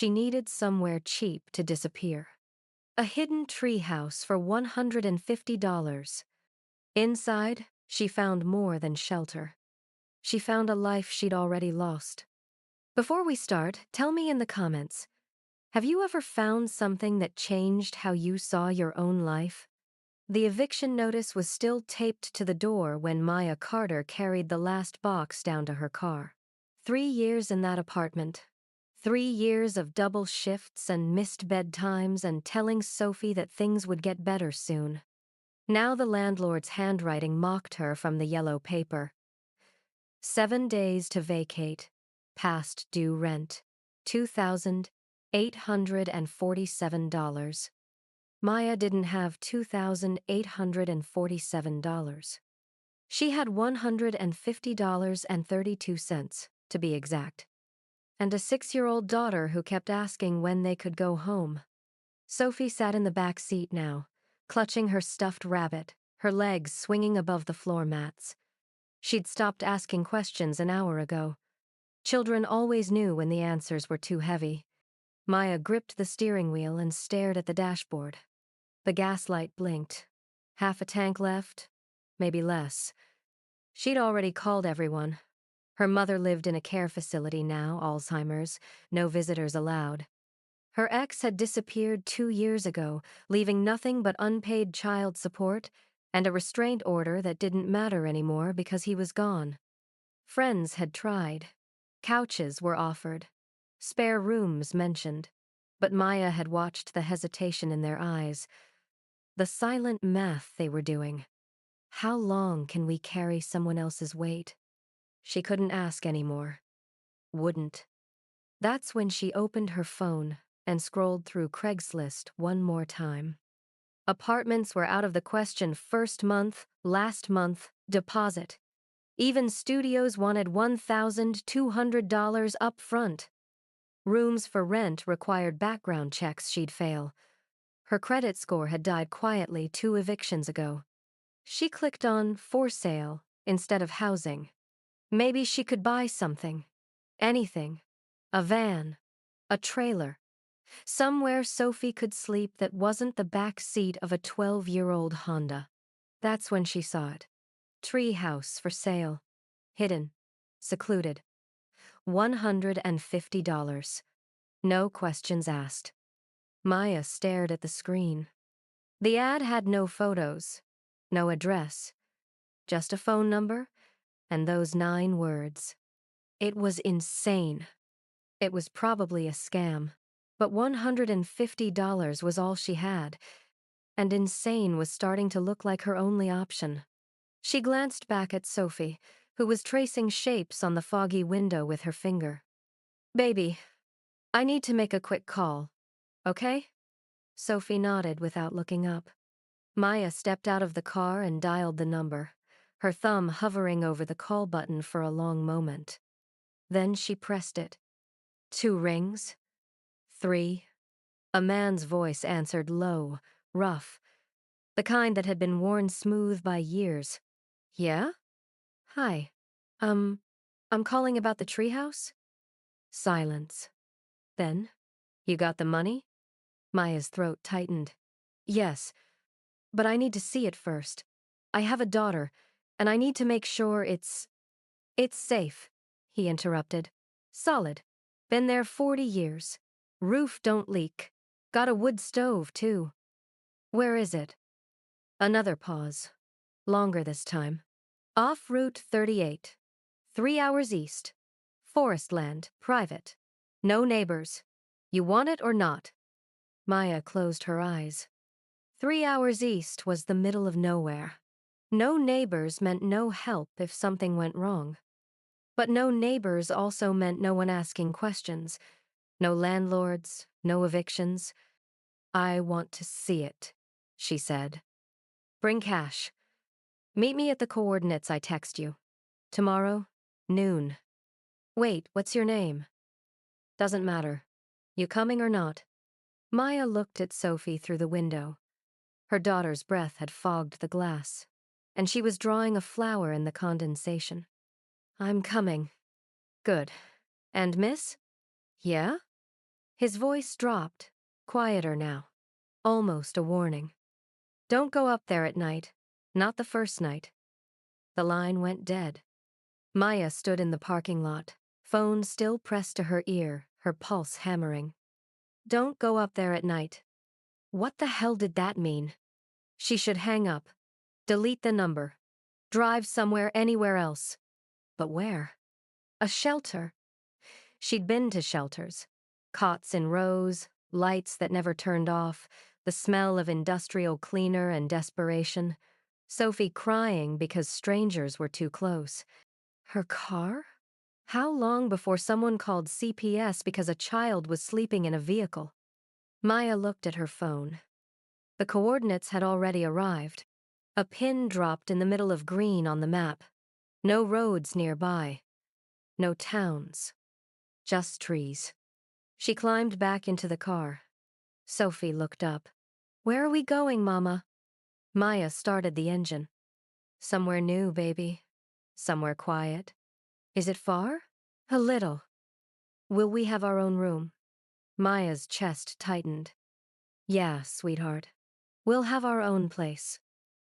She needed somewhere cheap to disappear. A hidden treehouse for $150. Inside, she found more than shelter. She found a life she'd already lost. Before we start, tell me in the comments, have you ever found something that changed how you saw your own life? The eviction notice was still taped to the door when Maya Carter carried the last box down to her car. 3 years in that apartment. 3 years of double shifts and missed bedtimes and telling Sophie that things would get better soon. Now the landlord's handwriting mocked her from the yellow paper. 7 days to vacate. Past due rent. $2,847. Maya didn't have $2,847. She had $150.32, to be exact. And a 6-year-old daughter who kept asking when they could go home. Sophie sat in the back seat now, clutching her stuffed rabbit, her legs swinging above the floor mats. She'd stopped asking questions an hour ago. Children always knew when the answers were too heavy. Maya gripped the steering wheel and stared at the dashboard. The gas light blinked. Half a tank left, maybe less. She'd already called everyone. Her mother lived in a care facility now, Alzheimer's, no visitors allowed. Her ex had disappeared 2 years ago, leaving nothing but unpaid child support and a restraint order that didn't matter anymore because he was gone. Friends had tried. Couches were offered. Spare rooms mentioned. But Maya had watched the hesitation in their eyes. The silent math they were doing. How long can we carry someone else's weight? She couldn't ask anymore. Wouldn't. That's when she opened her phone and scrolled through Craigslist one more time. Apartments were out of the question first month, last month, deposit. Even studios wanted $1,200 up front. Rooms for rent required background checks she'd fail. Her credit score had died quietly 2 evictions ago. She clicked on for sale instead of housing. Maybe she could buy something. Anything. A van. A trailer. Somewhere Sophie could sleep that wasn't the back seat of a 12-year-old Honda. That's when she saw it. Treehouse for sale. Hidden. Secluded. $150. No questions asked. Maya stared at the screen. The ad had no photos, no address, just a phone number and those 9 words. It was insane. It was probably a scam, but $150 was all she had, and insane was starting to look like her only option. She glanced back at Sophie, who was tracing shapes on the foggy window with her finger. "Baby, I need to make a quick call, okay?" Sophie nodded without looking up. Maya stepped out of the car and dialed the number, her thumb hovering over the call button for a long moment. Then she pressed it. 2 rings. 3. A man's voice answered low, rough, the kind that had been worn smooth by years. "Yeah? Hi. I'm calling about the treehouse?" Silence. Then, "You got the money?" Maya's throat tightened. "Yes, but I need to see it first. I have a daughter, and I need to make sure it's safe," he interrupted. "Solid. Been there 40 years. Roof don't leak. Got a wood stove, too." "Where is it?" Another pause. Longer this time. "Off Route 38. 3 hours east. Forest land, private. No neighbors. You want it or not?" Maya closed her eyes. 3 hours east was the middle of nowhere. No neighbors meant no help if something went wrong. But no neighbors also meant no one asking questions. No landlords, no evictions. "I want to see it," she said. "Bring cash. Meet me at the coordinates I text you. Tomorrow, noon. Wait, what's your name?" "Doesn't matter. You coming or not?" Maya looked at Sophie through the window. Her daughter's breath had fogged the glass, and she was drawing a flower in the condensation. "I'm coming." "Good. And miss?" "Yeah?" His voice dropped, quieter now, almost a warning. Don't go up there at night. Not the first night. The line went dead. Maya stood in the parking lot, phone still pressed to her ear, her pulse hammering. Don't go up there at night. What the hell did that mean? She should hang up, delete the number, drive somewhere, anywhere else. But where? A shelter. She'd been to shelters. Cots in rows, lights that never turned off, the smell of industrial cleaner and desperation. Sophie crying because strangers were too close. Her car? How long before someone called CPS because a child was sleeping in a vehicle? Maya looked at her phone. The coordinates had already arrived. A pin dropped in the middle of green on the map. No roads nearby. No towns. Just trees. She climbed back into the car. Sophie looked up. Where are we going, Mama? Maya started the engine. Somewhere new, baby. Somewhere quiet. Is it far? A little. Will we have our own room? Maya's chest tightened. Yeah, sweetheart. We'll have our own place.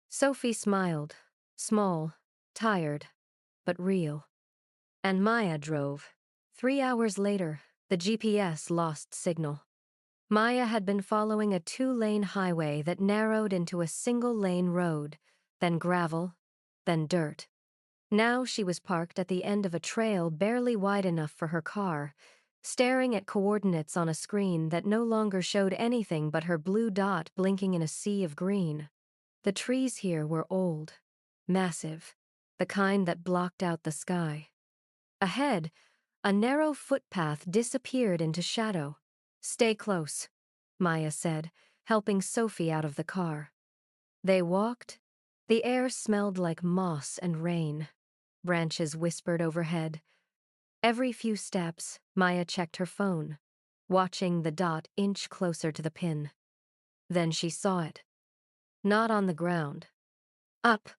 Sophie smiled. Small, tired, but real. And Maya drove. 3 hours later, the GPS lost signal. Maya had been following a 2-lane highway that narrowed into a single-lane road, then gravel, then dirt. Now she was parked at the end of a trail barely wide enough for her car, staring at coordinates on a screen that no longer showed anything but her blue dot blinking in a sea of green. The trees here were old, massive, the kind that blocked out the sky. Ahead, a narrow footpath disappeared into shadow. Stay close, Maya said, helping Sophie out of the car. They walked. The air smelled like moss and rain. Branches whispered overhead. Every few steps, Maya checked her phone, watching the dot inch closer to the pin. Then she saw it. Not on the ground. Up.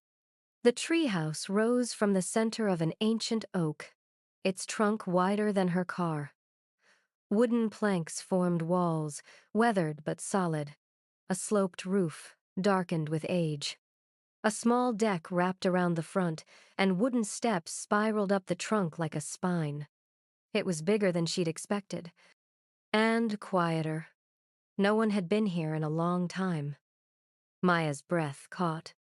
The treehouse rose from the center of an ancient oak, its trunk wider than her car. Wooden planks formed walls, weathered but solid. A sloped roof, darkened with age. A small deck wrapped around the front, and wooden steps spiraled up the trunk like a spine. It was bigger than she'd expected. And quieter. No one had been here in a long time. Maya's breath caught.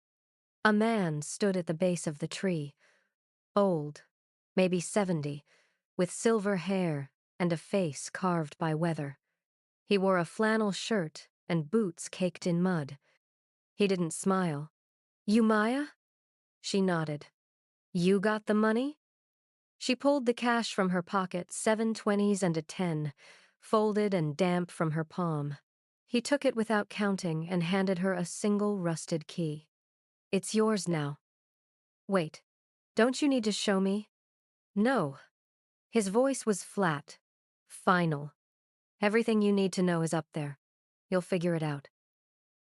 A man stood at the base of the tree. Old, maybe 70, with silver hair and a face carved by weather. He wore a flannel shirt and boots caked in mud. He didn't smile. You Maya? She nodded. You got the money? She pulled the cash from her pocket, 7 20s and a 10, folded and damp from her palm. He took it without counting and handed her a single rusted key. It's yours now. Wait, don't you need to show me? No. His voice was flat, final. Everything you need to know is up there. You'll figure it out.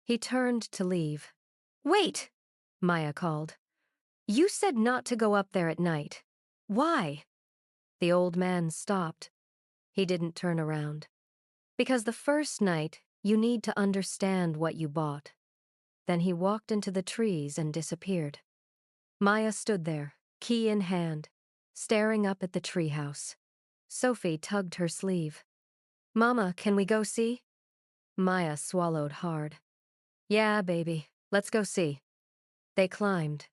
He turned to leave. Wait, Maya called. You said not to go up there at night. Why? The old man stopped. He didn't turn around. Because the first night, you need to understand what you bought. Then he walked into the trees and disappeared. Maya stood there, key in hand, staring up at the treehouse. Sophie tugged her sleeve. Mama, can we go see? Maya swallowed hard. Yeah, baby, let's go see. They climbed.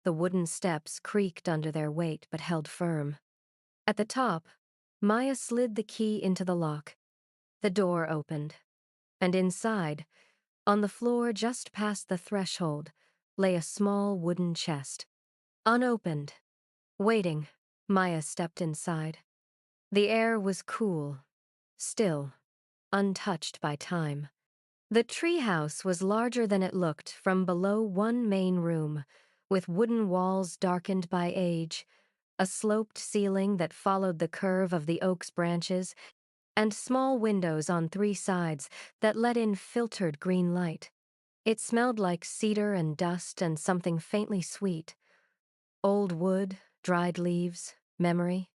The wooden steps creaked under their weight but held firm. At the top, Maya slid the key into the lock. The door opened. And inside, on the floor just past the threshold, lay a small wooden chest. Unopened. Waiting, Maya stepped inside. The air was cool, still, untouched by time. The treehouse was larger than it looked from below one main room, with wooden walls darkened by age, a sloped ceiling that followed the curve of the oak's branches, and small windows on 3 sides that let in filtered green light. It smelled like cedar and dust and something faintly sweet. Old wood, dried leaves, memory.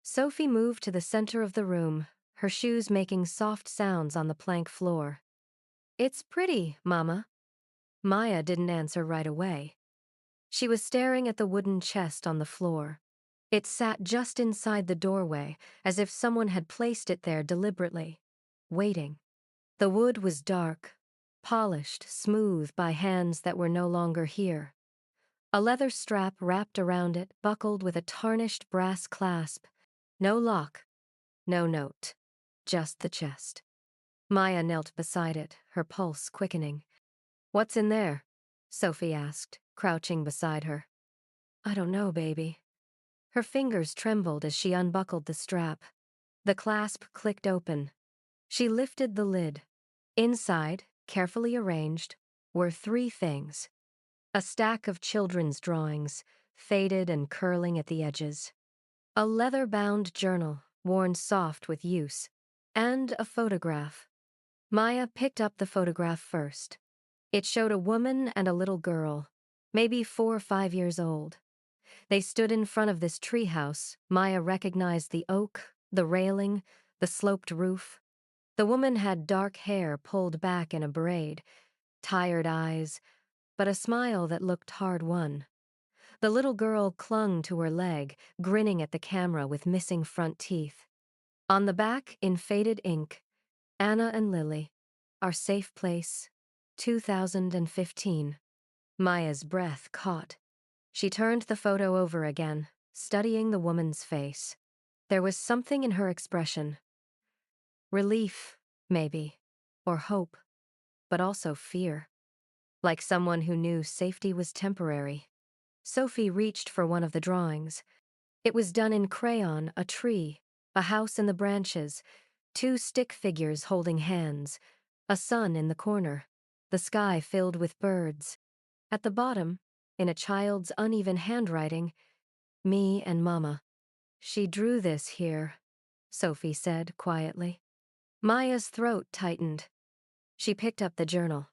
Sophie moved to the center of the room, her shoes making soft sounds on the plank floor. "It's pretty, Mama." Maya didn't answer right away. She was staring at the wooden chest on the floor. It sat just inside the doorway, as if someone had placed it there deliberately, waiting. The wood was dark, polished, smooth by hands that were no longer here. A leather strap wrapped around it, buckled with a tarnished brass clasp. No lock, no note, just the chest. Maya knelt beside it, her pulse quickening. "What's in there?" Sophie asked, crouching beside her. "I don't know, baby." Her fingers trembled as she unbuckled the strap. The clasp clicked open. She lifted the lid. Inside, carefully arranged, were 3 things. A stack of children's drawings, faded and curling at the edges. A leather-bound journal, worn soft with use. And a photograph. Maya picked up the photograph first. It showed a woman and a little girl, maybe 4 or 5 years old. They stood in front of this treehouse. Maya recognized the oak, the railing, the sloped roof. The woman had dark hair pulled back in a braid, tired eyes, but a smile that looked hard-won. The little girl clung to her leg, grinning at the camera with missing front teeth. On the back, in faded ink, "Anna and Lily, Our Safe Place, 2015. Maya's breath caught. She turned the photo over again, studying the woman's face. There was something in her expression. Relief, maybe, or hope, but also fear. Like someone who knew safety was temporary. Sophie reached for one of the drawings. It was done in crayon, a tree, a house in the branches, 2 stick figures holding hands, a sun in the corner, the sky filled with birds. At the bottom, in a child's uneven handwriting, "Me and Mama." "She drew this here," Sophie said quietly. Maya's throat tightened. She picked up the journal.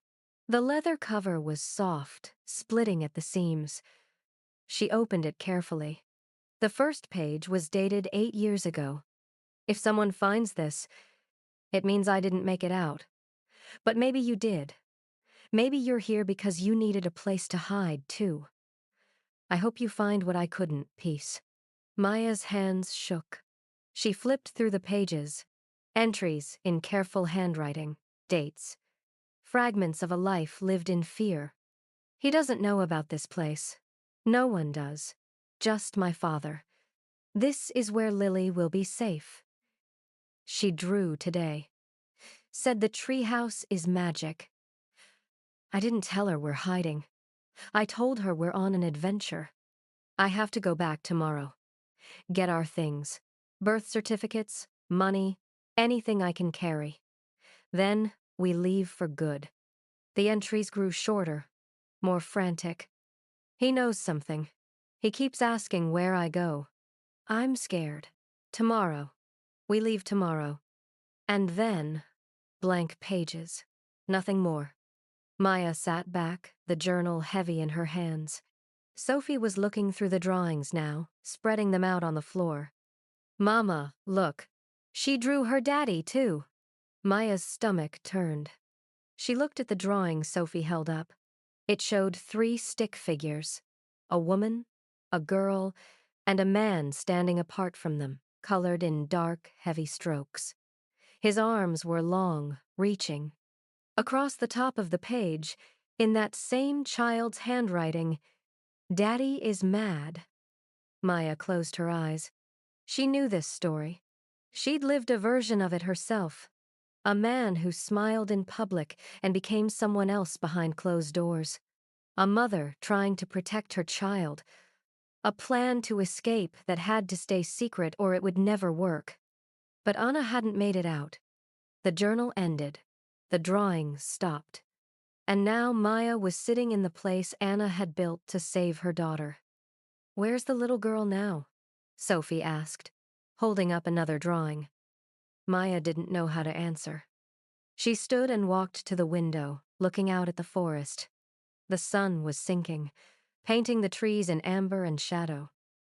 The leather cover was soft, splitting at the seams. She opened it carefully. The first page was dated 8 years ago. If someone finds this, it means I didn't make it out. But maybe you did. Maybe you're here because you needed a place to hide, too. I hope you find what I couldn't, Peace. Maya's hands shook. She flipped through the pages. Entries in careful handwriting, dates. Fragments of a life lived in fear. He doesn't know about this place. No one does. Just my father. This is where Lily will be safe. She drew today. Said the treehouse is magic. I didn't tell her we're hiding. I told her we're on an adventure. I have to go back tomorrow. Get our things. Birth certificates, money, anything I can carry. Then we leave for good. The entries grew shorter, more frantic. He knows something. He keeps asking where I go. I'm scared. Tomorrow. We leave tomorrow. And then, blank pages. Nothing more. Maya sat back, the journal heavy in her hands. Sophie was looking through the drawings now, spreading them out on the floor. "Mama, look. She drew her daddy, too." Maya's stomach turned. She looked at the drawing Sophie held up. It showed 3 stick figures. A woman, a girl, and a man standing apart from them, colored in dark, heavy strokes. His arms were long, reaching. Across the top of the page, in that same child's handwriting, "Daddy is mad." Maya closed her eyes. She knew this story. She'd lived a version of it herself. A man who smiled in public and became someone else behind closed doors. A mother trying to protect her child. A plan to escape that had to stay secret or it would never work. But Anna hadn't made it out. The journal ended. The drawings stopped. And now Maya was sitting in the place Anna had built to save her daughter. "Where's the little girl now?" Sophie asked, holding up another drawing. Maya didn't know how to answer. She stood and walked to the window, looking out at the forest. The sun was sinking, painting the trees in amber and shadow.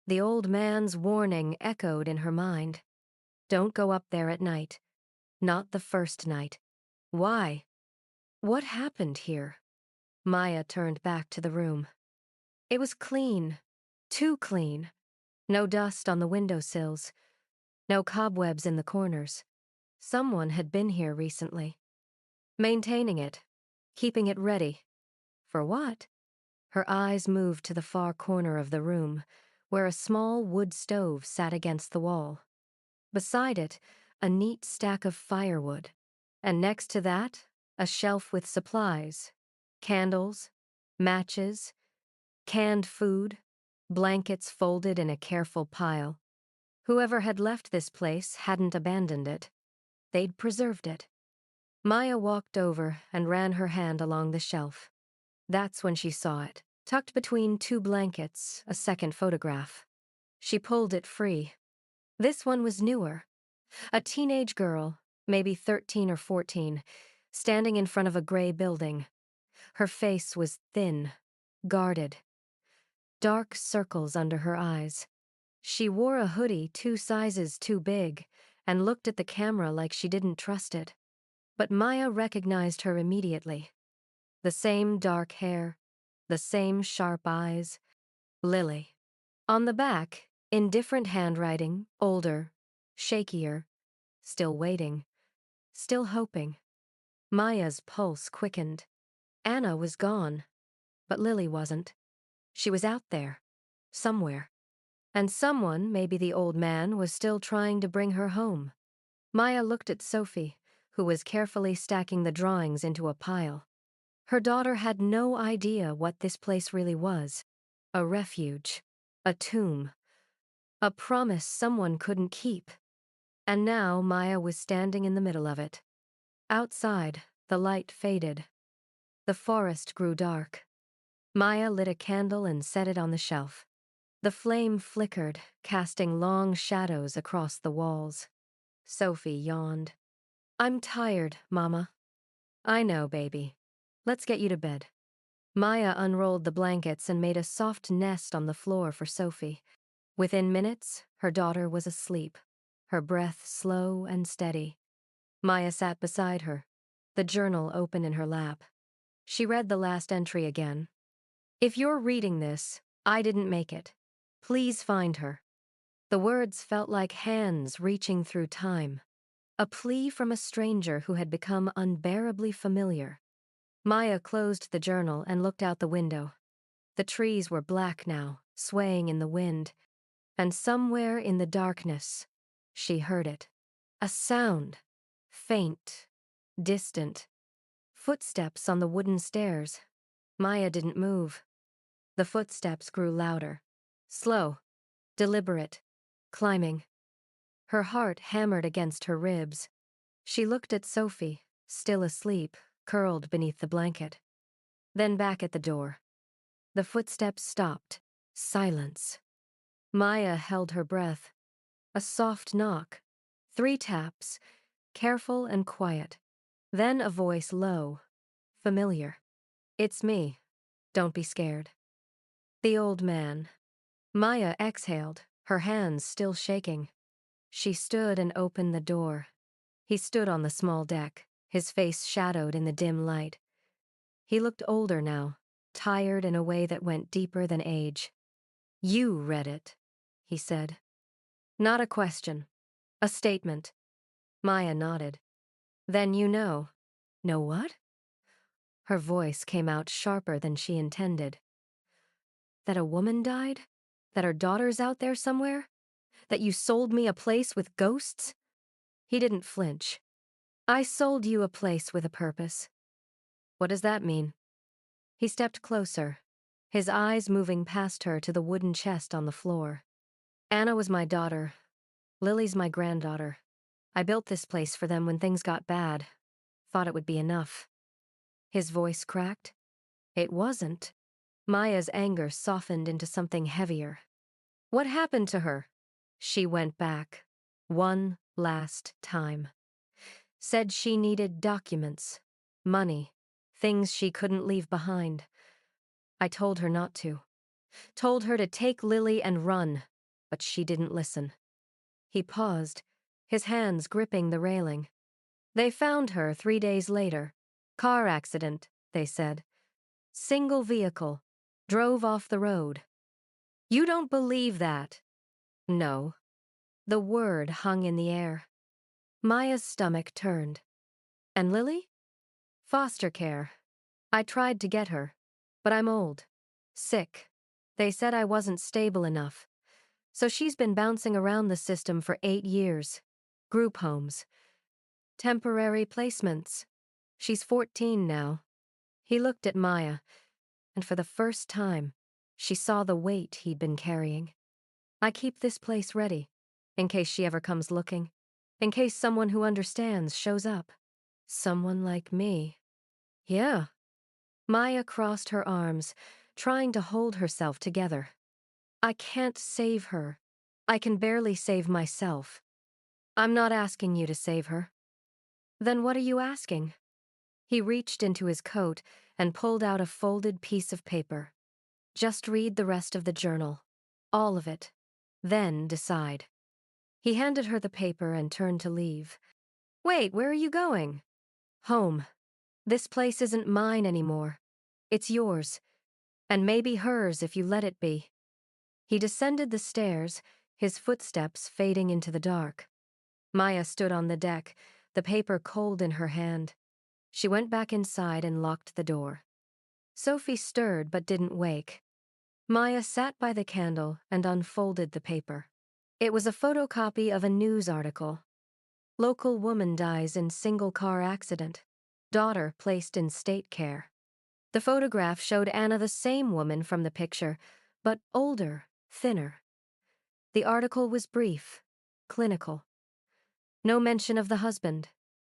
The old man's warning echoed in her mind. Don't go up there at night. Not the first night. Why? What happened here? Maya turned back to the room. It was clean. Too clean. No dust on the windowsills. No cobwebs in the corners. Someone had been here recently. Maintaining it. Keeping it ready. For what? Her eyes moved to the far corner of the room, where a small wood stove sat against the wall. Beside it, a neat stack of firewood. And next to that, a shelf with supplies. Candles, matches, canned food, blankets folded in a careful pile. Whoever had left this place hadn't abandoned it. They'd preserved it. Maya walked over and ran her hand along the shelf. That's when she saw it, tucked between two blankets, a second photograph. She pulled it free. This one was newer. A teenage girl, maybe 13 or 14, standing in front of a gray building. Her face was thin, guarded. Dark circles under her eyes. She wore a hoodie 2 sizes too big and looked at the camera like she didn't trust it. But Maya recognized her immediately. The same dark hair, the same sharp eyes. Lily. On the back, in different handwriting, older, shakier, still waiting, still hoping. Maya's pulse quickened. Anna was gone, but Lily wasn't. She was out there, somewhere. And someone, maybe the old man, was still trying to bring her home. Maya looked at Sophie, who was carefully stacking the drawings into a pile. Her daughter had no idea what this place really was. A refuge. A tomb. A promise someone couldn't keep. And now Maya was standing in the middle of it. Outside, the light faded. The forest grew dark. Maya lit a candle and set it on the shelf. The flame flickered, casting long shadows across the walls. Sophie yawned. I'm tired, Mama. I know, baby. Let's get you to bed. Maya unrolled the blankets and made a soft nest on the floor for Sophie. Within minutes, her daughter was asleep, her breath slow and steady. Maya sat beside her, the journal open in her lap. She read the last entry again. If you're reading this, I didn't make it. Please find her. The words felt like hands reaching through time. A plea from a stranger who had become unbearably familiar. Maya closed the journal and looked out the window. The trees were black now, swaying in the wind. And somewhere in the darkness, she heard it. A sound. Faint. Distant. Footsteps on the wooden stairs. Maya didn't move. The footsteps grew louder. Slow. Deliberate. Climbing. Her heart hammered against her ribs. She looked at Sophie, still asleep, curled beneath the blanket. Then back at the door. The footsteps stopped. Silence. Maya held her breath. A soft knock. 3 taps. Careful and quiet. Then a voice low. Familiar. It's me. Don't be scared. The old man. Maya exhaled, her hands still shaking. She stood and opened the door. He stood on the small deck, his face shadowed in the dim light. He looked older now, tired in a way that went deeper than age. You read it, he said. Not a question. A statement. Maya nodded. Then you know. Know what? Her voice came out sharper than she intended. That a woman died? That her daughter's out there somewhere? That you sold me a place with ghosts? He didn't flinch. I sold you a place with a purpose. What does that mean? He stepped closer, his eyes moving past her to the wooden chest on the floor. Anna was my daughter. Lily's my granddaughter. I built this place for them when things got bad. Thought it would be enough. His voice cracked. It wasn't. Maya's anger softened into something heavier. What happened to her? She went back. One last time. Said she needed documents, money, things she couldn't leave behind. I told her not to. Told her to take Lily and run, but she didn't listen. He paused, his hands gripping the railing. They found her 3 days later. Car accident, they said. Single vehicle. Drove off the road. You don't believe that? No. The word hung in the air. Maya's stomach turned. And Lily? Foster care. I tried to get her, but I'm old. Sick. They said I wasn't stable enough. So she's been bouncing around the system for 8 years. Group homes. Temporary placements. She's 14 now. He looked at Maya, and for the first time, she saw the weight he'd been carrying. I keep this place ready, in case she ever comes looking, in case someone who understands shows up. Someone like me. Yeah. Maya crossed her arms, trying to hold herself together. I can't save her. I can barely save myself. I'm not asking you to save her. Then what are you asking? He reached into his coat and pulled out a folded piece of paper. Just read the rest of the journal. All of it. Then decide. He handed her the paper and turned to leave. Wait, where are you going? Home. This place isn't mine anymore. It's yours. And maybe hers if you let it be. He descended the stairs, his footsteps fading into the dark. Maya stood on the deck, the paper cold in her hand. She went back inside and locked the door. Sophie stirred but didn't wake. Maya sat by the candle and unfolded the paper. It was a photocopy of a news article. Local woman dies in single car accident. Daughter placed in state care. The photograph showed Anna the same woman from the picture, but older, thinner. The article was brief, clinical. No mention of the husband,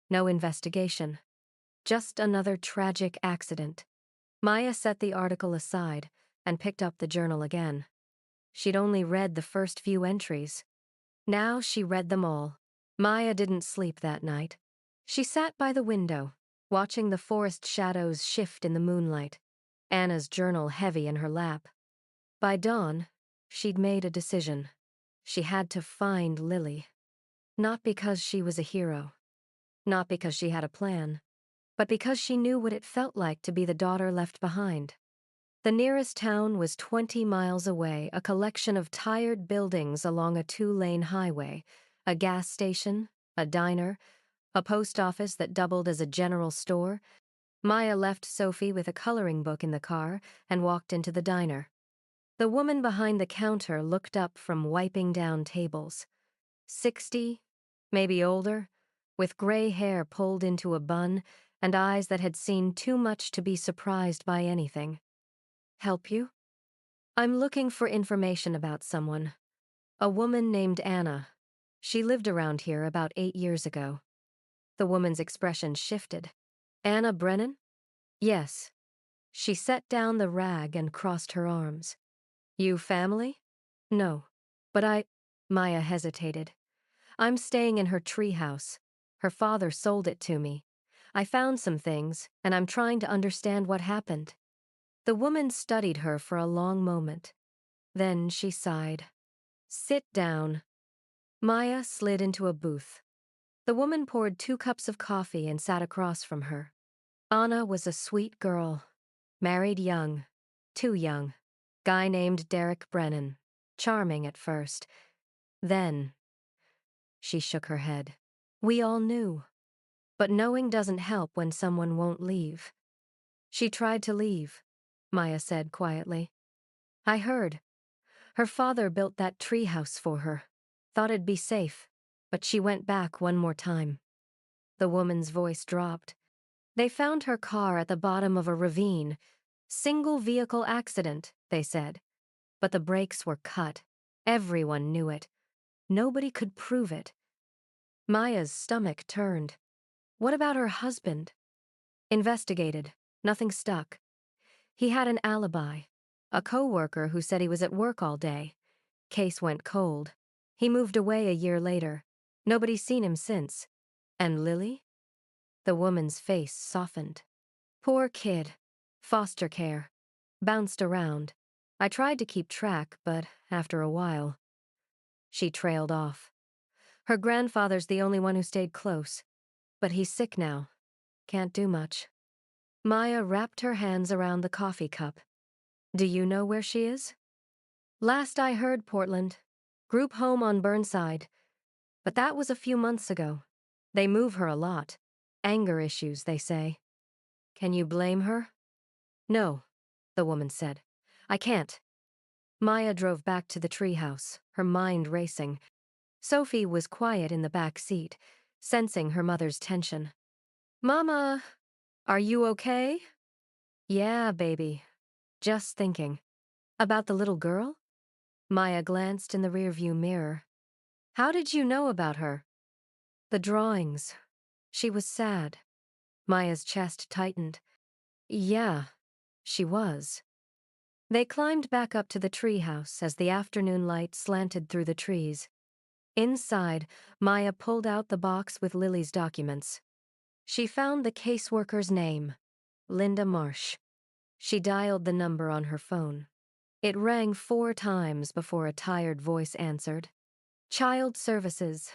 no investigation. Just another tragic accident. Maya set the article aside and picked up the journal again. She'd only read the first few entries. Now she read them all. Maya didn't sleep that night. She sat by the window, watching the forest shadows shift in the moonlight, Anna's journal heavy in her lap. By dawn, she'd made a decision. She had to find Lily. Not because she was a hero. Not because she had a plan. But because she knew what it felt like to be the daughter left behind. The nearest town was 20 miles away, a collection of tired buildings along a 2-lane highway, a gas station, a diner, a post office that doubled as a general store. Maya left Sophie with a coloring book in the car and walked into the diner. The woman behind the counter looked up from wiping down tables. 60, maybe older, with gray hair pulled into a bun and eyes that had seen too much to be surprised by anything. Help you? I'm looking for information about someone. A woman named Anna. She lived around here about 8 years ago. The woman's expression shifted. Anna Brennan? Yes. She set down the rag and crossed her arms. You family? No. But Maya hesitated. I'm staying in her treehouse. Her father sold it to me. I found some things, and I'm trying to understand what happened. The woman studied her for a long moment. Then she sighed. Sit down. Maya slid into a booth. The woman poured 2 cups of coffee and sat across from her. Anna was a sweet girl. Married young. Too young. Guy named Derek Brennan. Charming at first. Then, she shook her head. We all knew. But knowing doesn't help when someone won't leave. She tried to leave, Maya said quietly. I heard. Her father built that treehouse for her. Thought it'd be safe, but she went back one more time. The woman's voice dropped. They found her car at the bottom of a ravine. Single vehicle accident, they said. But the brakes were cut. Everyone knew it. Nobody could prove it. Maya's stomach turned. What about her husband? Investigated. Nothing stuck. He had an alibi. A co-worker who said he was at work all day. Case went cold. He moved away a year later. Nobody's seen him since. And Lily? The woman's face softened. Poor kid. Foster care. Bounced around. I tried to keep track, but after a while. She trailed off. Her grandfather's the only one who stayed close, but he's sick now. Can't do much. Maya wrapped her hands around the coffee cup. Do you know where she is? Last I heard, Portland. Group home on Burnside. But that was a few months ago. They move her a lot. Anger issues, they say. Can you blame her? No, the woman said. I can't. Maya drove back to the treehouse, her mind racing. Sophie was quiet in the back seat, sensing her mother's tension. Mama, are you okay? Yeah, baby. Just thinking. About the little girl? Maya glanced in the rearview mirror. How did you know about her? The drawings. She was sad. Maya's chest tightened. Yeah, she was. They climbed back up to the treehouse as the afternoon light slanted through the trees. Inside, Maya pulled out the box with Lily's documents. She found the caseworker's name, Linda Marsh. She dialed the number on her phone. It rang 4 times before a tired voice answered. Child Services.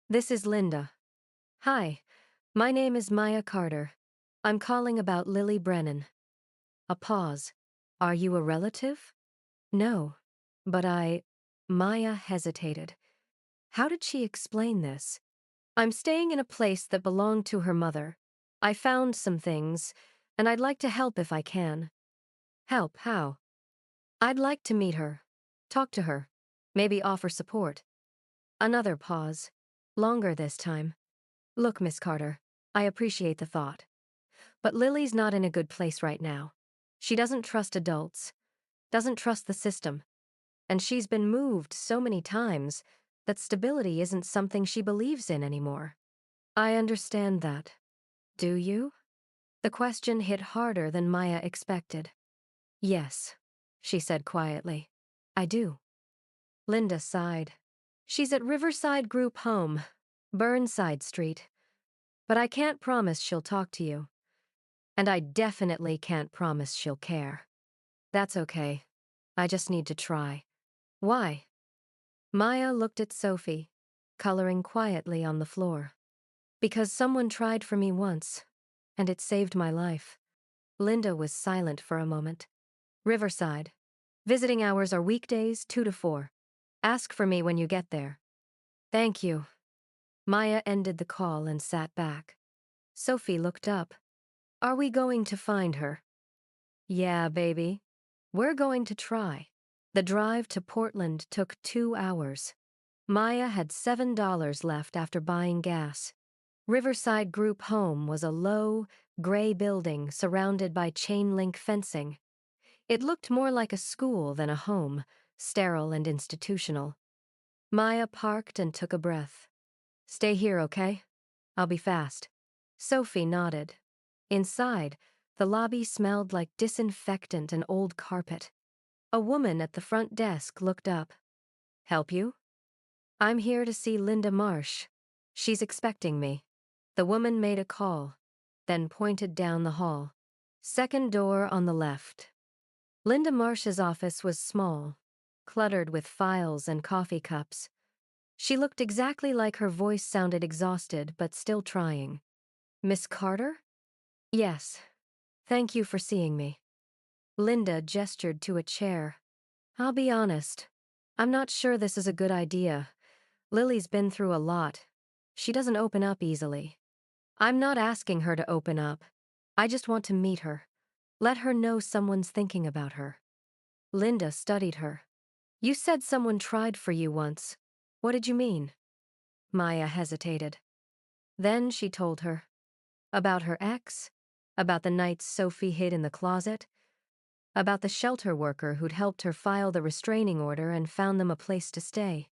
This is Linda. Hi, my name is Maya Carter. I'm calling about Lily Brennan. A pause. Are you a relative? No, but Maya hesitated. How did she explain this? I'm staying in a place that belonged to her mother. I found some things, and I'd like to help if I can. Help, how? I'd like to meet her, talk to her, maybe offer support. Another pause, longer this time. Look, Miss Carter, I appreciate the thought. But Lily's not in a good place right now. She doesn't trust adults, doesn't trust the system, and she's been moved so many times that stability isn't something she believes in anymore. I understand that. Do you? The question hit harder than Maya expected. Yes, she said quietly. I do. Linda sighed. She's at Riverside Group Home, Burnside Street. But I can't promise she'll talk to you. And I definitely can't promise she'll care. That's okay. I just need to try. Why? Maya looked at Sophie, coloring quietly on the floor. Because someone tried for me once, and it saved my life. Linda was silent for a moment. Riverside. Visiting hours are weekdays 2 to 4. Ask for me when you get there. Thank you. Maya ended the call and sat back. Sophie looked up. Are we going to find her? Yeah, baby. We're going to try. The drive to Portland took 2 hours. Maya had $7 left after buying gas. Riverside Group Home was a low, gray building surrounded by chain-link fencing. It looked more like a school than a home, sterile and institutional. Maya parked and took a breath. Stay here, okay? I'll be fast. Sophie nodded. Inside, the lobby smelled like disinfectant and old carpet. A woman at the front desk looked up. Help you? I'm here to see Linda Marsh. She's expecting me. The woman made a call, then pointed down the hall. Second door on the left. Linda Marsh's office was small, cluttered with files and coffee cups. She looked exactly like her voice sounded exhausted but still trying. Miss Carter? Yes. Thank you for seeing me. Linda gestured to a chair. I'll be honest. I'm not sure this is a good idea. Lily's been through a lot. She doesn't open up easily. I'm not asking her to open up. I just want to meet her. Let her know someone's thinking about her. Linda studied her. You said someone tried for you once. What did you mean? Maya hesitated. Then she told her. About her ex, about the nights Sophie hid in the closet, about the shelter worker who'd helped her file the restraining order and found them a place to stay,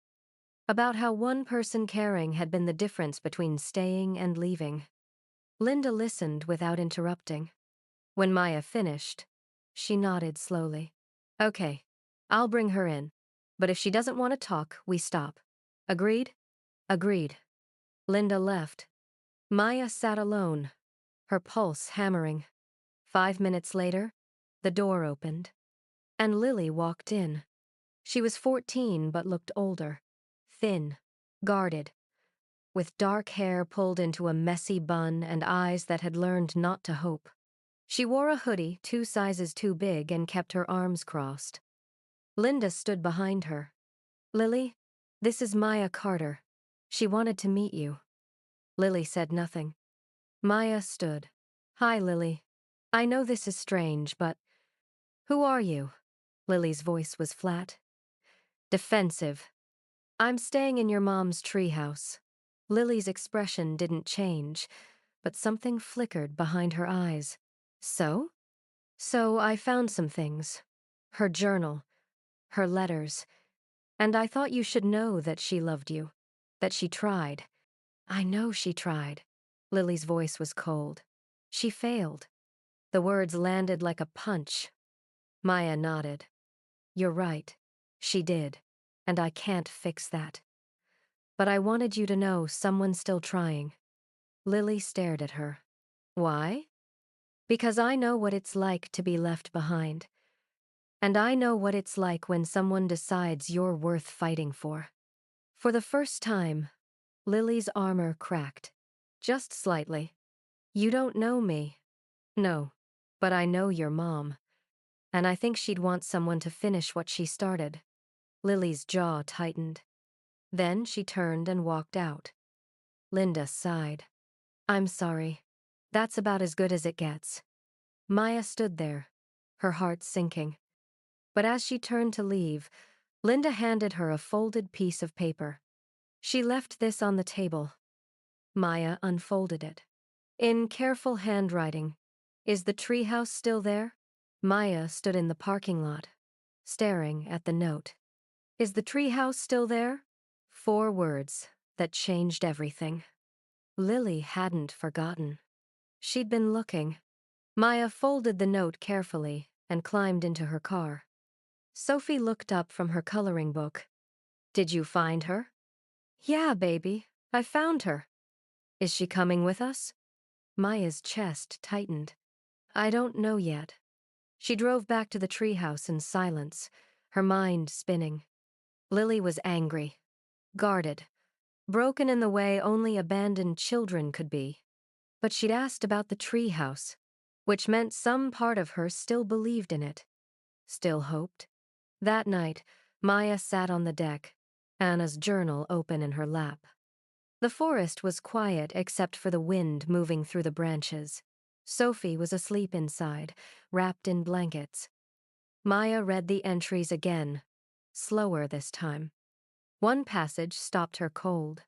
about how one person caring had been the difference between staying and leaving. Linda listened without interrupting. When Maya finished, she nodded slowly. Okay, I'll bring her in, but if she doesn't want to talk, we stop. Agreed? Agreed. Linda left. Maya sat alone, her pulse hammering. 5 minutes later, the door opened, and Lily walked in. She was 14 but looked older, thin, guarded. with dark hair pulled into a messy bun and eyes that had learned not to hope. She wore a hoodie 2 sizes too big and kept her arms crossed. Linda stood behind her. "Lily, this is Maya Carter. She wanted to meet you." Lily said nothing. Maya stood. "Hi, Lily. I know this is strange, but who are you?" Lily's voice was flat. Defensive. "I'm staying in your mom's treehouse." Lily's expression didn't change, but something flickered behind her eyes. So? "So I found some things. Her journal, her letters, and I thought you should know that she loved you, that she tried." "I know she tried." Lily's voice was cold. "She failed." The words landed like a punch. Maya nodded. "You're right. She did. And I can't fix that. But I wanted you to know someone's still trying." Lily stared at her. "Why?" "Because I know what it's like to be left behind. And I know what it's like when someone decides you're worth fighting for." For the first time, Lily's armor cracked. Just slightly. "You don't know me." "No, but I know your mom. And I think she'd want someone to finish what she started." Lily's jaw tightened. Then she turned and walked out. Linda sighed. "I'm sorry. That's about as good as it gets." Maya stood there, her heart sinking. But as she turned to leave, Linda handed her a folded piece of paper. "She left this on the table." Maya unfolded it. In careful handwriting, "Is the treehouse still there?" Maya stood in the parking lot, staring at the note. "Is the treehouse still there?" 4 words that changed everything. Lily hadn't forgotten. She'd been looking. Maya folded the note carefully and climbed into her car. Sophie looked up from her coloring book. "Did you find her?" "Yeah, baby. I found her." "Is she coming with us?" Maya's chest tightened. "I don't know yet." She drove back to the treehouse in silence, her mind spinning. Lily was angry, guarded, broken in the way only abandoned children could be. But she'd asked about the treehouse, which meant some part of her still believed in it, still hoped. That night, Maya sat on the deck, Anna's journal open in her lap. The forest was quiet except for the wind moving through the branches. Sophie was asleep inside, wrapped in blankets. Maya read the entries again, slower this time. One passage stopped her cold.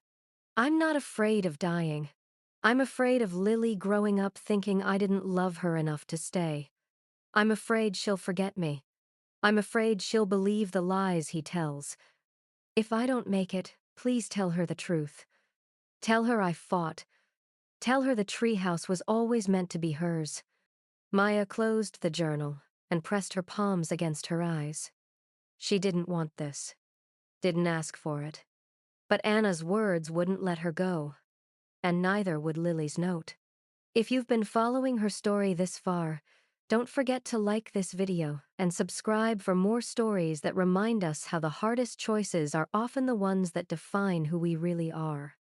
"I'm not afraid of dying. I'm afraid of Lily growing up thinking I didn't love her enough to stay. I'm afraid she'll forget me. I'm afraid she'll believe the lies he tells. If I don't make it, please tell her the truth. Tell her I fought. Tell her the treehouse was always meant to be hers." Maya closed the journal and pressed her palms against her eyes. She didn't want this. Didn't ask for it. But Anna's words wouldn't let her go. And neither would Lily's note. If you've been following her story this far, don't forget to like this video and subscribe for more stories that remind us how the hardest choices are often the ones that define who we really are.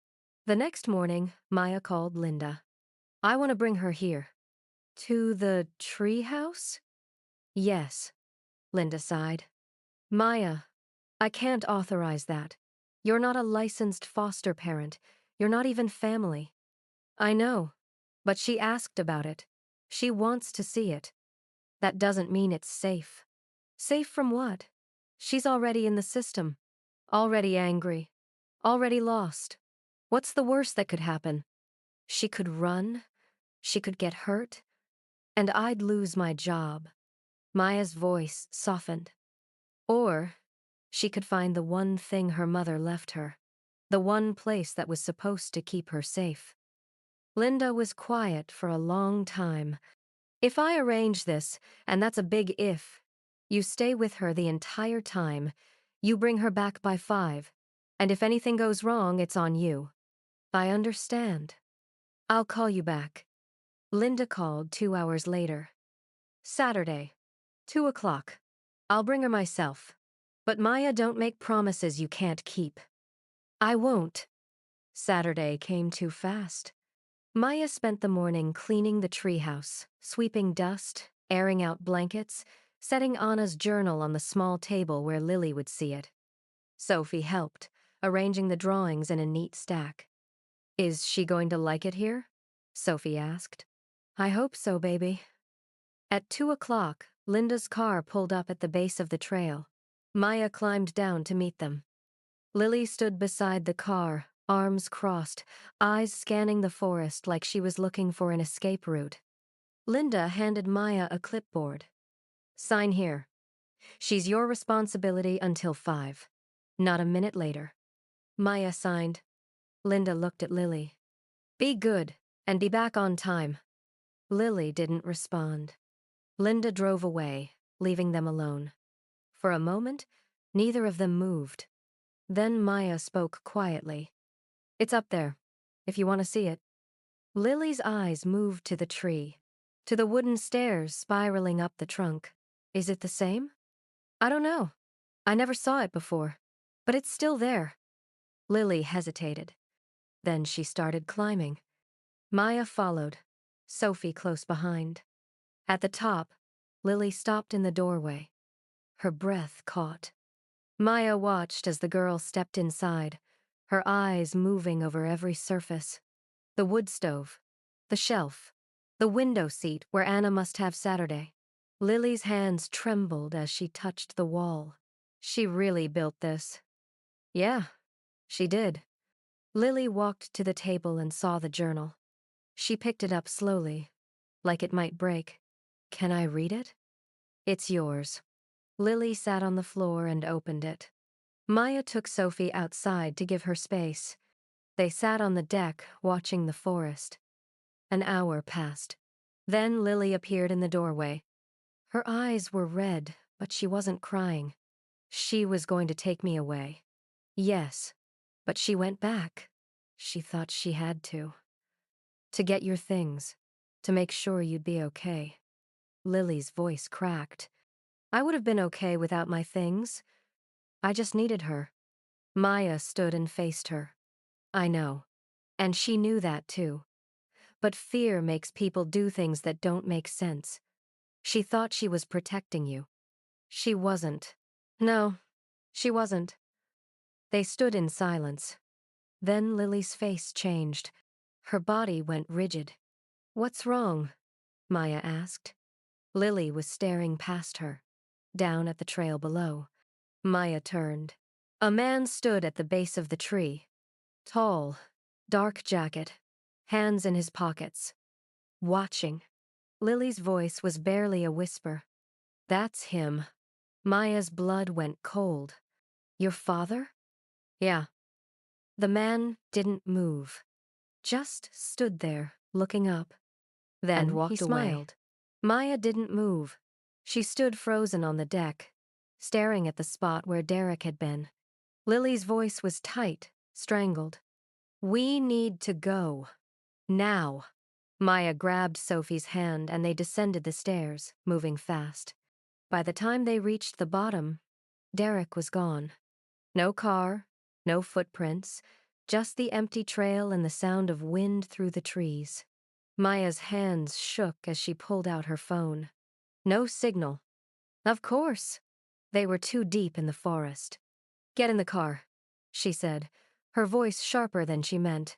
The next morning, Maya called Linda. "I want to bring her here." "To the treehouse?" "Yes," Linda sighed. "Maya, I can't authorize that. You're not a licensed foster parent. You're not even family." "I know, but she asked about it. She wants to see it. That doesn't mean it's safe." "Safe from what?" "She's already in the system. Already angry. Already lost. What's the worst that could happen?" "She could run. She could get hurt. And I'd lose my job." Maya's voice softened. "Or she could find the one thing her mother left her. The one place that was supposed to keep her safe." Linda was quiet for a long time. "If I arrange this, and that's a big if, you stay with her the entire time, you bring her back by 5, and if anything goes wrong, it's on you." "I understand. I'll call you back." Linda called 2 hours later. "Saturday, 2 o'clock. I'll bring her myself. But Maya, don't make promises you can't keep." "I won't." Saturday came too fast. Maya spent the morning cleaning the treehouse, sweeping dust, airing out blankets, setting Anna's journal on the small table where Lily would see it. Sophie helped, arranging the drawings in a neat stack. "Is she going to like it here?" Sophie asked. "I hope so, baby." At 2 o'clock, Linda's car pulled up at the base of the trail. Maya climbed down to meet them. Lily stood beside the car, arms crossed, eyes scanning the forest like she was looking for an escape route. Linda handed Maya a clipboard. "Sign here. She's your responsibility until 5. Not a minute later." Maya signed. Linda looked at Lily. "Be good, and be back on time." Lily didn't respond. Linda drove away, leaving them alone. For a moment, neither of them moved. Then Maya spoke quietly. "It's up there, if you want to see it." Lily's eyes moved to the tree, to the wooden stairs spiraling up the trunk. "Is it the same?" "I don't know. I never saw it before, but it's still there." Lily hesitated. Then she started climbing. Maya followed, Sophie close behind. At the top, Lily stopped in the doorway. Her breath caught. Maya watched as the girl stepped inside, her eyes moving over every surface. The wood stove, the shelf, the window seat where Anna must have Saturday. Lily's hands trembled as she touched the wall. She really built this. Yeah, she did. Lily walked to the table and saw the journal. She picked it up slowly, like it might break. "Can I read it?" "It's yours." Lily sat on the floor and opened it. Maya took Sophie outside to give her space. They sat on the deck, watching the forest. An hour passed. Then Lily appeared in the doorway. Her eyes were red, but she wasn't crying. "She was going to take me away." "Yes, but she went back. She thought she had to. To get your things, to make sure you'd be okay." Lily's voice cracked. "I would have been okay without my things. I just needed her." Maya stood and faced her. "I know. And she knew that too. But fear makes people do things that don't make sense. She thought she was protecting you. She wasn't. No, she wasn't." They stood in silence. Then Lily's face changed. Her body went rigid. "What's wrong?" Maya asked. Lily was staring past her, down at the trail below. Maya turned. A man stood at the base of the tree. Tall, dark jacket, hands in his pockets. Watching. Lily's voice was barely a whisper. "That's him." Maya's blood went cold. "Your father?" "Yeah." The man didn't move, just stood there, looking up. Then he smiled. Maya didn't move. She stood frozen on the deck, staring at the spot where Derek had been. Lily's voice was tight, strangled. "We need to go. Now." Maya grabbed Sophie's hand and they descended the stairs, moving fast. By the time they reached the bottom, Derek was gone. No car, no footprints, just the empty trail and the sound of wind through the trees. Maya's hands shook as she pulled out her phone. No signal. Of course. They were too deep in the forest. "Get in the car," she said, her voice sharper than she meant.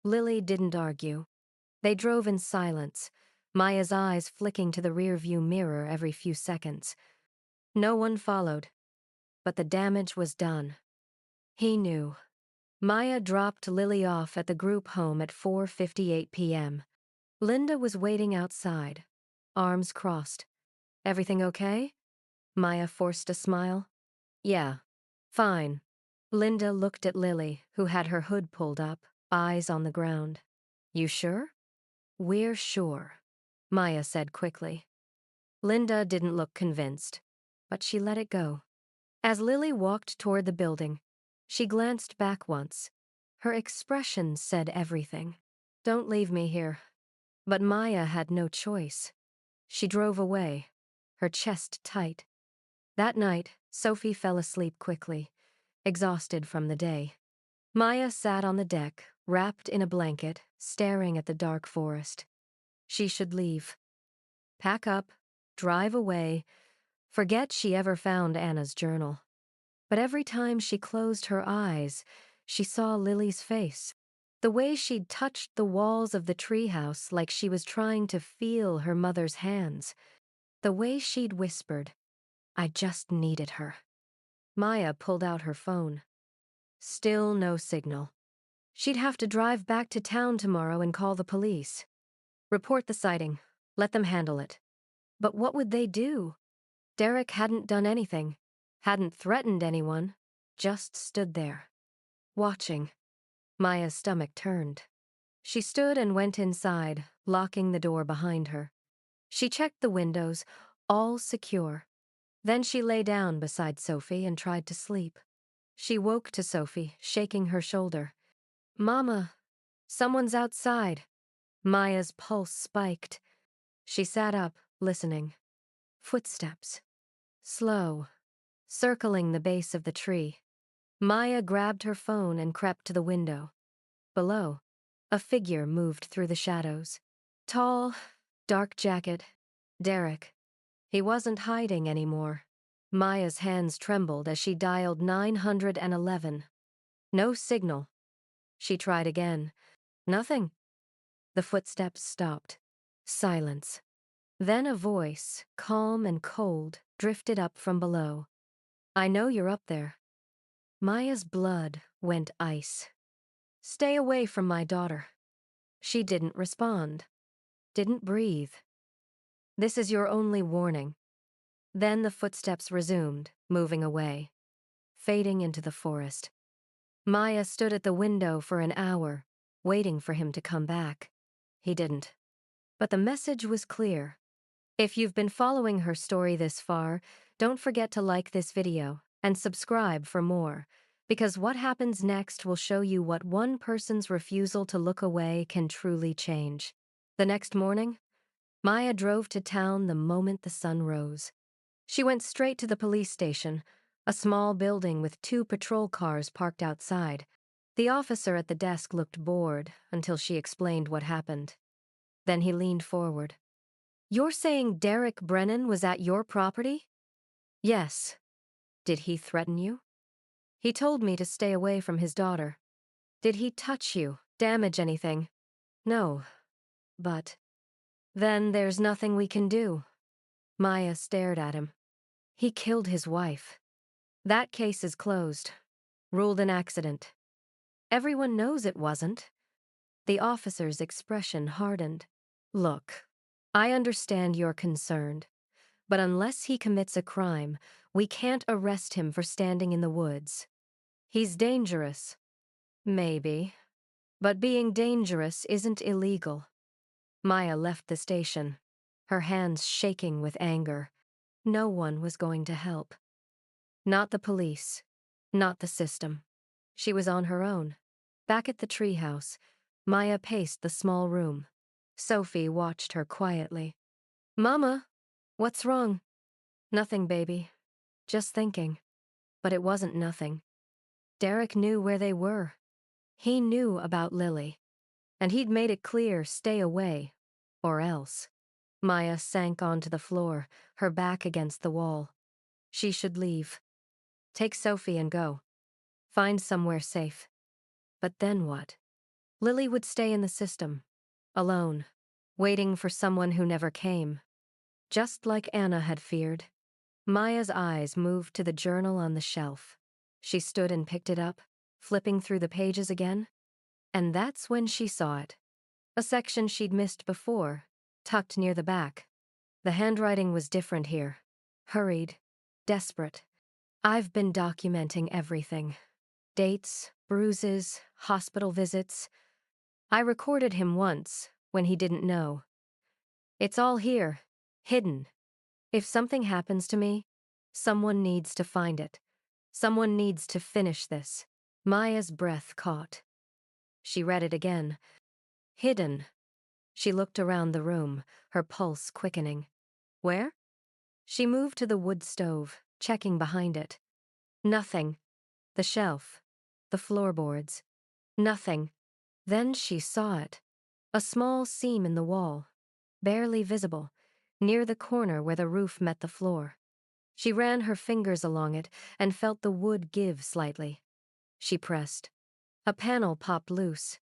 Lily didn't argue. They drove in silence, Maya's eyes flicking to the rearview mirror every few seconds. No one followed, but the damage was done. He knew. Maya dropped Lily off at the group home at 4:58 p.m. Linda was waiting outside, arms crossed. "Everything okay?" Maya forced a smile. "Yeah, fine." Linda looked at Lily, who had her hood pulled up, eyes on the ground. "You sure?" "We're sure," Maya said quickly. Linda didn't look convinced, but she let it go. As Lily walked toward the building, she glanced back once. Her expression said everything. "Don't leave me here." But Maya had no choice. She drove away, her chest tight. That night, Sophie fell asleep quickly, exhausted from the day. Maya sat on the deck, wrapped in a blanket, staring at the dark forest. She should leave. Pack up, drive away, forget she ever found Anna's journal. But every time she closed her eyes, she saw Lily's face. The way she'd touched the walls of the treehouse like she was trying to feel her mother's hands. The way she'd whispered, "I just needed her." Maya pulled out her phone. Still no signal. She'd have to drive back to town tomorrow and call the police. Report the sighting. Let them handle it. But what would they do? Derek hadn't done anything, hadn't threatened anyone, just stood there, watching. Maya's stomach turned. She stood and went inside, locking the door behind her. She checked the windows, all secure. Then she lay down beside Sophie and tried to sleep. She woke to Sophie, shaking her shoulder. "Mama, someone's outside." Maya's pulse spiked. She sat up, listening. Footsteps. Slow, circling the base of the tree. Maya grabbed her phone and crept to the window. Below, a figure moved through the shadows. Tall, dark jacket. Derek. He wasn't hiding anymore. Maya's hands trembled as she dialed 911. No signal. She tried again. Nothing. The footsteps stopped. Silence. Then a voice, calm and cold, drifted up from below. "I know you're up there." Maya's blood went ice. "Stay away from my daughter." She didn't respond. Didn't breathe. "This is your only warning." Then the footsteps resumed, moving away, fading into the forest. Maya stood at the window for an hour, waiting for him to come back. He didn't. But the message was clear. If you've been following her story this far, don't forget to like this video and subscribe for more, because what happens next will show you what one person's refusal to look away can truly change. The next morning, Maya drove to town the moment the sun rose. She went straight to the police station, a small building with 2 patrol cars parked outside. The officer at the desk looked bored until she explained what happened. Then he leaned forward. "You're saying Derek Brennan was at your property?" "Yes." "Did he threaten you?" "He told me to stay away from his daughter." "Did he touch you, damage anything?" "No, but—" "Then there's nothing we can do." Maya stared at him. "He killed his wife. That case is closed. Ruled an accident." "Everyone knows it wasn't." The officer's expression hardened. "Look, I understand you're concerned, but unless he commits a crime, we can't arrest him for standing in the woods. He's dangerous. Maybe. But being dangerous isn't illegal." Maya left the station, her hands shaking with anger. No one was going to help. Not the police. Not the system. She was on her own. Back at the treehouse, Maya paced the small room. Sophie watched her quietly. "Mama, what's wrong?" "Nothing, baby. Just thinking." But it wasn't nothing. Derek knew where they were. He knew about Lily. And he'd made it clear, stay away. Or else. Maya sank onto the floor, her back against the wall. She should leave. Take Sophie and go. Find somewhere safe. But then what? Lily would stay in the system. Alone. Waiting for someone who never came. Just like Anna had feared. Maya's eyes moved to the journal on the shelf. She stood and picked it up, flipping through the pages again. And that's when she saw it. A section she'd missed before, tucked near the back. The handwriting was different here. Hurried. Desperate. "I've been documenting everything. Dates, bruises, hospital visits. I recorded him once, when he didn't know. It's all here, hidden. If something happens to me, someone needs to find it. Someone needs to finish this." Maya's breath caught. She read it again. Hidden. She looked around the room, her pulse quickening. Where? She moved to the wood stove, checking behind it. Nothing. The shelf. The floorboards. Nothing. Then she saw it. A small seam in the wall, barely visible, near the corner where the roof met the floor. She ran her fingers along it and felt the wood give slightly. She pressed. A panel popped loose.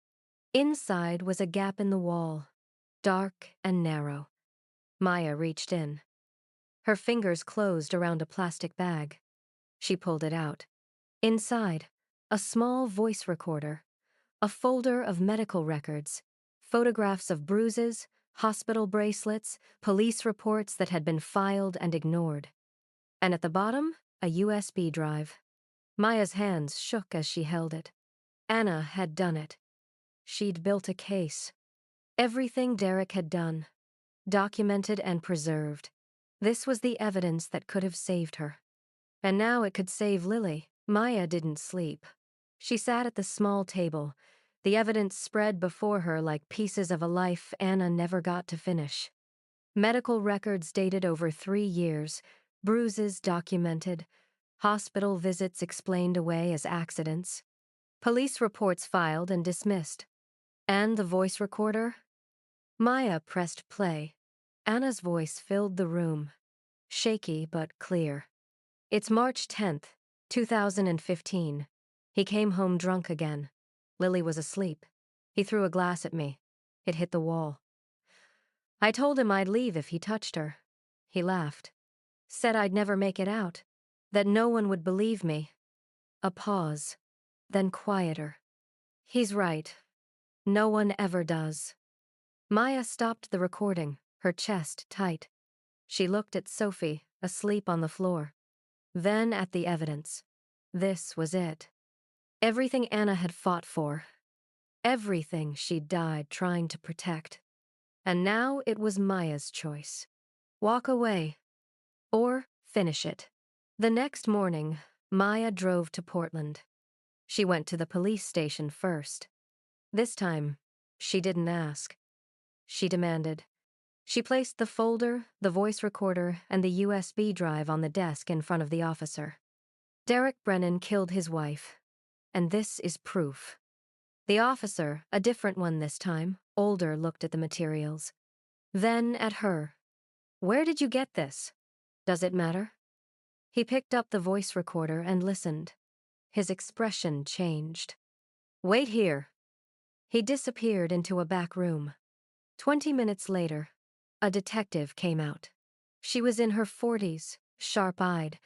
Inside was a gap in the wall, dark and narrow. Maya reached in. Her fingers closed around a plastic bag. She pulled it out. Inside, a small voice recorder, a folder of medical records, photographs of bruises, hospital bracelets, police reports that had been filed and ignored. And at the bottom, a USB drive. Maya's hands shook as she held it. Anna had done it. She'd built a case. Everything Derek had done, documented and preserved. This was the evidence that could have saved her. And now it could save Lily. Maya didn't sleep. She sat at the small table, the evidence spread before her like pieces of a life Anna never got to finish. Medical records dated over 3 years, bruises documented, hospital visits explained away as accidents, police reports filed and dismissed. And the voice recorder? Maya pressed play. Anna's voice filled the room, shaky but clear. It's March 10th, 2015. He came home drunk again. Lily was asleep. He threw a glass at me. It hit the wall. I told him I'd leave if he touched her. He laughed. Said I'd never make it out. That no one would believe me. A pause. Then quieter. He's right. No one ever does. Maya stopped the recording, her chest tight. She looked at Sophie, asleep on the floor. Then at the evidence. This was it. Everything Anna had fought for. Everything she'd died trying to protect. And now it was Maya's choice. Walk away. Or finish it. The next morning, Maya drove to Portland. She went to the police station first. This time, she didn't ask. She demanded. She placed the folder, the voice recorder, and the USB drive on the desk in front of the officer. Derek Brennan killed his wife, and this is proof. The officer, a different one this time, older, looked at the materials. Then at her. Where did you get this? Does it matter? He picked up the voice recorder and listened. His expression changed. Wait here. He disappeared into a back room. 20 minutes later, a detective came out. She was in her 40s, sharp-eyed,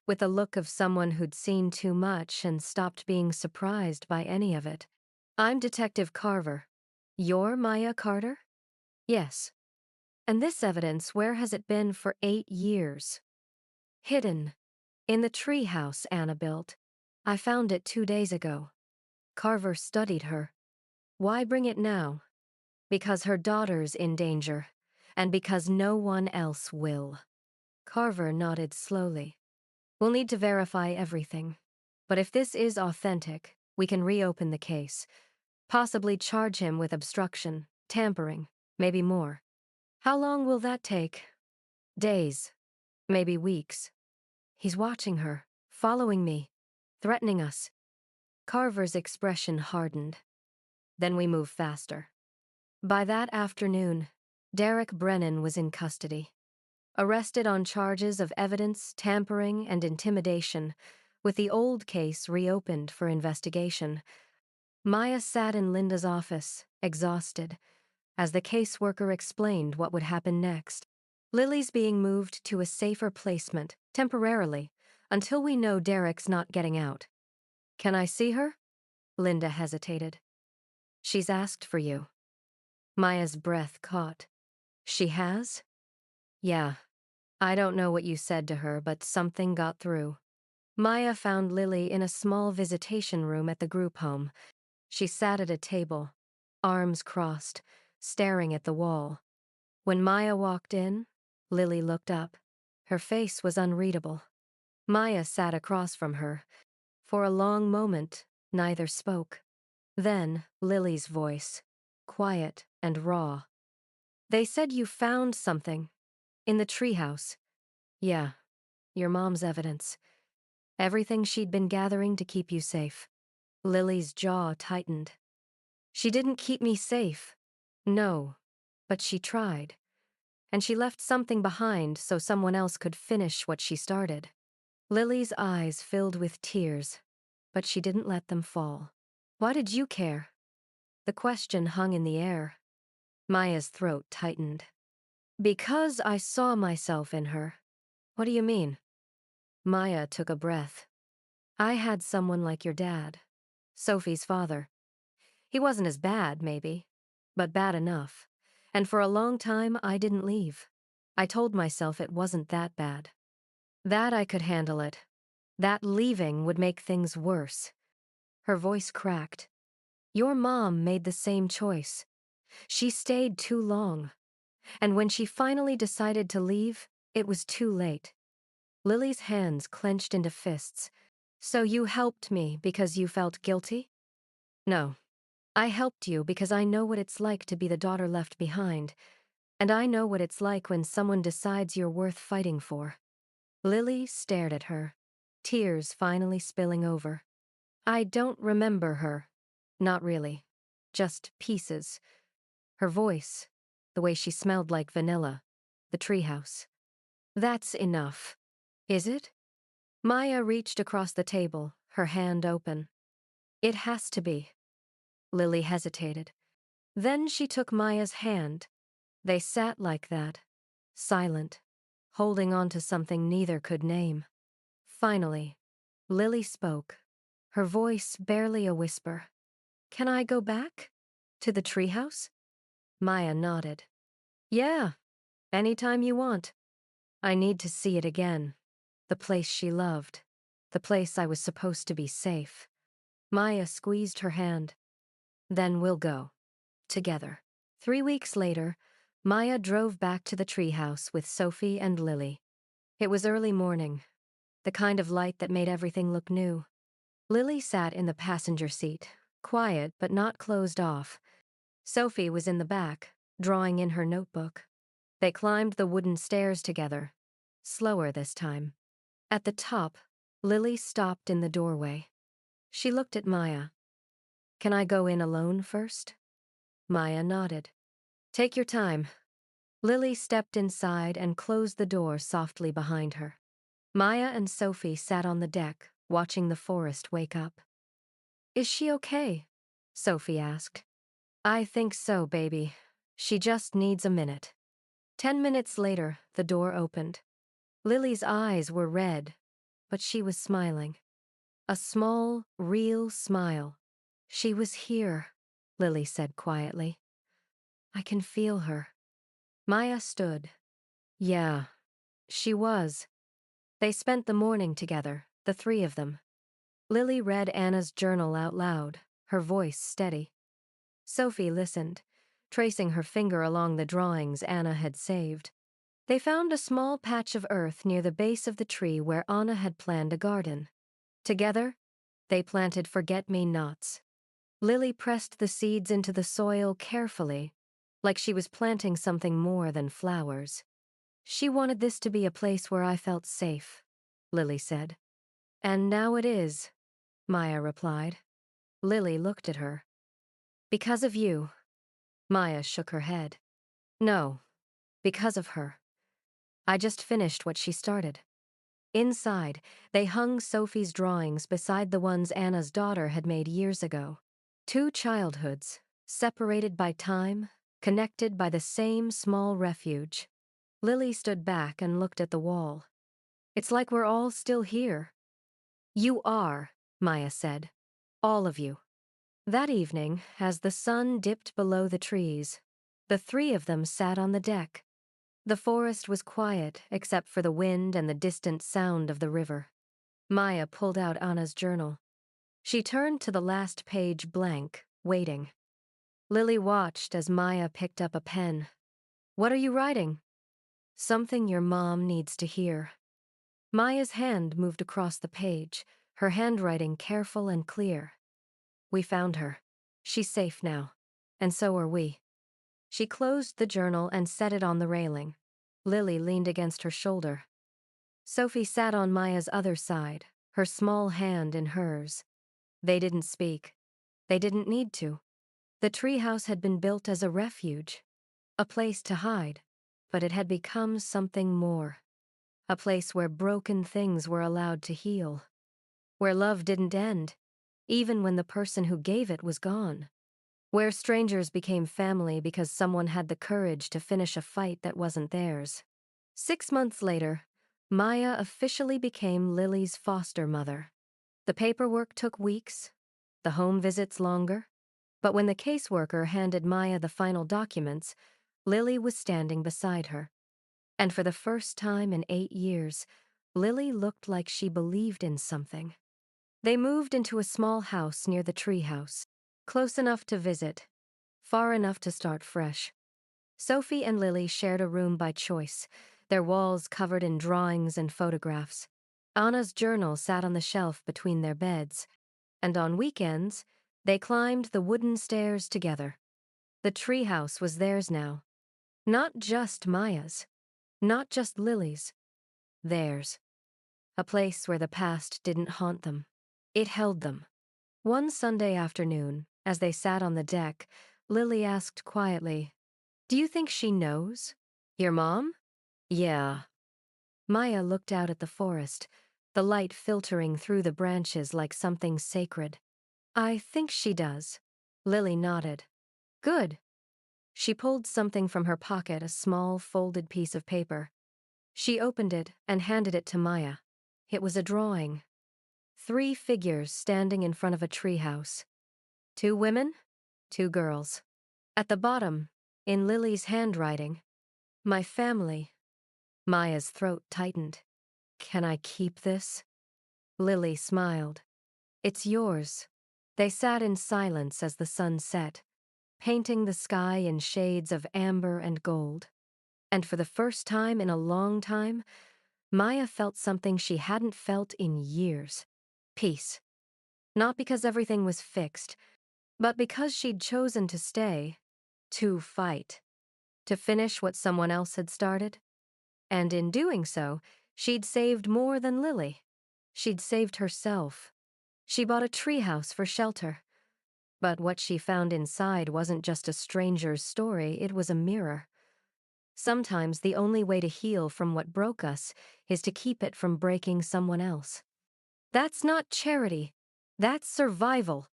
with the look of someone who'd seen too much and stopped being surprised by any of it. I'm Detective Carver. You're Maya Carter? Yes. And this evidence, where has it been for 8 years? Hidden. In the tree house Anna built. I found it 2 days ago. Carver studied her. Why bring it now? Because her daughter's in danger, and because no one else will. Carver nodded slowly. We'll need to verify everything. But if this is authentic, we can reopen the case. Possibly charge him with obstruction, tampering, maybe more. How long will that take? Days. Maybe weeks. He's watching her, following me, threatening us. Carver's expression hardened. Then we move faster. By that afternoon, Derek Brennan was in custody. Arrested on charges of evidence, tampering, and intimidation, with the old case reopened for investigation. Maya sat in Linda's office, exhausted, as the caseworker explained what would happen next. Lily's being moved to a safer placement, temporarily, until we know Derek's not getting out. Can I see her? Linda hesitated. She's asked for you. Maya's breath caught. She has? Yeah. I don't know what you said to her, but something got through. Maya found Lily in a small visitation room at the group home. She sat at a table, arms crossed, staring at the wall. When Maya walked in, Lily looked up. Her face was unreadable. Maya sat across from her. For a long moment, neither spoke. Then, Lily's voice, quiet and raw. They said you found something. In the treehouse. Yeah, your mom's evidence. Everything she'd been gathering to keep you safe. Lily's jaw tightened. She didn't keep me safe. No, but she tried. And she left something behind so someone else could finish what she started. Lily's eyes filled with tears, but she didn't let them fall. Why did you care? The question hung in the air. Maya's throat tightened. Because I saw myself in her. What do you mean? Maya took a breath. I had someone like your dad. Sophie's father. He wasn't as bad, maybe, but bad enough. And for a long time, I didn't leave. I told myself it wasn't that bad. That I could handle it. That leaving would make things worse. Her voice cracked. Your mom made the same choice. She stayed too long. And when she finally decided to leave, it was too late. Lily's hands clenched into fists. So you helped me because you felt guilty? No. I helped you because I know what it's like to be the daughter left behind. And I know what it's like when someone decides you're worth fighting for. Lily stared at her, tears finally spilling over. I don't remember her. Not really. Just pieces. Her voice, the way she smelled like vanilla, the treehouse. That's enough. Is it? Maya reached across the table, her hand open. It has to be. Lily hesitated. Then she took Maya's hand. They sat like that, silent, holding on to something neither could name. Finally, Lily spoke, her voice barely a whisper. Can I go back? To the treehouse? Maya nodded. Yeah, anytime you want. I need to see it again. The place she loved. The place I was supposed to be safe. Maya squeezed her hand. Then we'll go. Together. 3 weeks later, Maya drove back to the treehouse with Sophie and Lily. It was early morning, the kind of light that made everything look new. Lily sat in the passenger seat, quiet but not closed off. Sophie was in the back, drawing in her notebook. They climbed the wooden stairs together, slower this time. At the top, Lily stopped in the doorway. She looked at Maya. Can I go in alone first? Maya nodded. Take your time. Lily stepped inside and closed the door softly behind her. Maya and Sophie sat on the deck, watching the forest wake up. Is she okay? Sophie asked. I think so, baby. She just needs a minute. 10 minutes later, the door opened. Lily's eyes were red, but she was smiling. A small, real smile. She was here, Lily said quietly. I can feel her. Maya stood. Yeah, she was. They spent the morning together, the three of them. Lily read Anna's journal out loud, her voice steady. Sophie listened, tracing her finger along the drawings Anna had saved. They found a small patch of earth near the base of the tree where Anna had planned a garden. Together, they planted forget-me-nots. Lily pressed the seeds into the soil carefully, like she was planting something more than flowers. She wanted this to be a place where I felt safe, Lily said. And now it is, Maya replied. Lily looked at her. Because of you. Maya shook her head. No, because of her. I just finished what she started. Inside, they hung Sophie's drawings beside the ones Anna's daughter had made years ago. 2 childhoods, separated by time, connected by the same small refuge. Lily stood back and looked at the wall. It's like we're all still here. You are, Maya said. All of you. That evening, as the sun dipped below the trees, the 3 of them sat on the deck. The forest was quiet except for the wind and the distant sound of the river. Maya pulled out Anna's journal. She turned to the last page blank, waiting. Lily watched as Maya picked up a pen. What are you writing? Something your mom needs to hear. Maya's hand moved across the page, her handwriting careful and clear. We found her. She's safe now. And so are we. She closed the journal and set it on the railing. Lily leaned against her shoulder. Sophie sat on Maya's other side, her small hand in hers. They didn't speak. They didn't need to. The treehouse had been built as a refuge, a place to hide, but it had become something more. A place where broken things were allowed to heal, where love didn't end, even when the person who gave it was gone, where strangers became family because someone had the courage to finish a fight that wasn't theirs. 6 months later, Maya officially became Lily's foster mother. The paperwork took weeks, the home visits longer, but when the caseworker handed Maya the final documents, Lily was standing beside her. And for the first time in 8 years, Lily looked like she believed in something. They moved into a small house near the treehouse, close enough to visit, far enough to start fresh. Sophie and Lily shared a room by choice, their walls covered in drawings and photographs. Anna's journal sat on the shelf between their beds, and on weekends, they climbed the wooden stairs together. The treehouse was theirs now. Not just Maya's, not just Lily's, theirs. A place where the past didn't haunt them. It held them. One Sunday afternoon, as they sat on the deck, Lily asked quietly, "Do you think she knows? Your mom?" "Yeah." Maya looked out at the forest, the light filtering through the branches like something sacred. "I think she does." Lily nodded. "Good." She pulled something from her pocket, a small, folded piece of paper. She opened it and handed it to Maya. It was a drawing. 3 figures standing in front of a treehouse. 2 women, 2 girls. At the bottom, in Lily's handwriting, "My family." Maya's throat tightened. "Can I keep this?" Lily smiled. "It's yours." They sat in silence as the sun set, painting the sky in shades of amber and gold. And for the first time in a long time, Maya felt something she hadn't felt in years. Peace. Not because everything was fixed, but because she'd chosen to stay, to fight, to finish what someone else had started. And in doing so, she'd saved more than Lily. She'd saved herself. She bought a treehouse for shelter. But what she found inside wasn't just a stranger's story, it was a mirror. Sometimes the only way to heal from what broke us is to keep it from breaking someone else. That's not charity. That's survival.